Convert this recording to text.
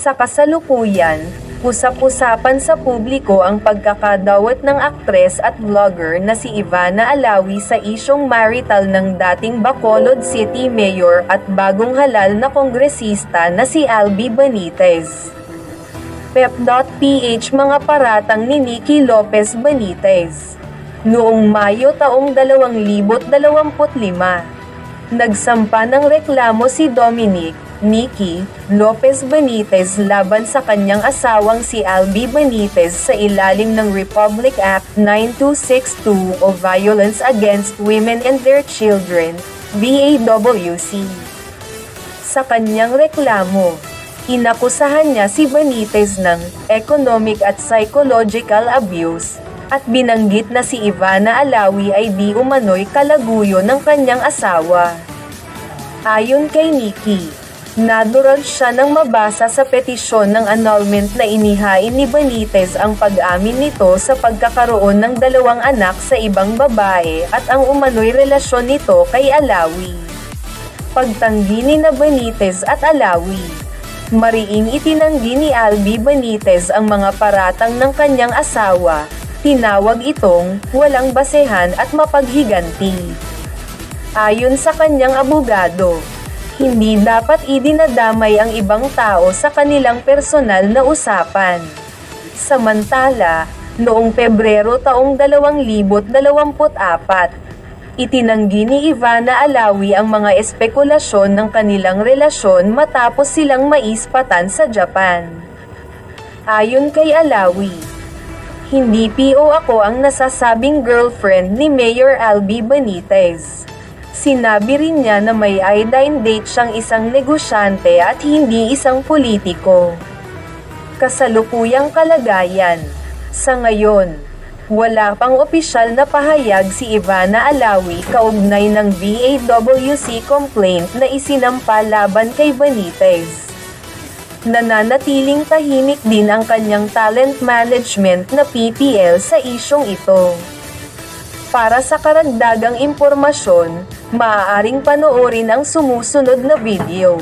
Sa kasalukuyan, usap-usapan sa publiko ang pagkakadawat ng aktres at vlogger na si Ivana Alawi sa isyong marital ng dating Bacolod City Mayor at bagong halal na kongresista na si Alby Benitez. Pep.ph Mga paratang ni Nikki Lopez Benitez. Noong Mayo taong 2025, nagsampa ng reklamo si Nikki Lopez Benitez laban sa kanyang asawang si Alby Benitez sa ilalim ng Republic Act 9262 o Violence Against Women and Their Children, VAWC. Sa kanyang reklamo, inakusahan niya si Benitez ng economic at psychological abuse, at binanggit na si Ivana Alawi ay di umano'y kalaguyo ng kanyang asawa. Ayon kay Nikki, nadurog siya nang mabasa sa petisyon ng annulment na inihain ni Benitez ang pag-amin nito sa pagkakaroon ng 2 anak sa ibang babae at ang umano'y relasyon nito kay Alawi. Pagtanggi ni Benitez at Alawi, mariing itinanggi ni Alby Benitez ang mga paratang ng kanyang asawa, tinawag itong walang basehan at mapaghiganti. Ayon sa kanyang abogado, hindi dapat idinadamay ang ibang tao sa kanilang personal na usapan. Samantala, noong Pebrero taong 2024, itinanggi ni Ivana Alawi ang mga espekulasyon ng kanilang relasyon matapos silang maispatan sa Japan. Ayon kay Alawi, hindi PO ako ang nasasabing girlfriend ni Mayor Alby Benitez. Sinabi rin niya na may iodine date siyang isang negosyante at hindi isang politiko. Kasalukuyang kalagayan. Sa ngayon, wala pang opisyal na pahayag si Ivana Alawi kaugnay ng VAWC complaint na isinampa laban kay Benitez. Nananatiling tahimik din ang kanyang talent management na PPL sa isyong ito. Para sa karagdagang impormasyon, maaaring panoorin ang sumusunod na video.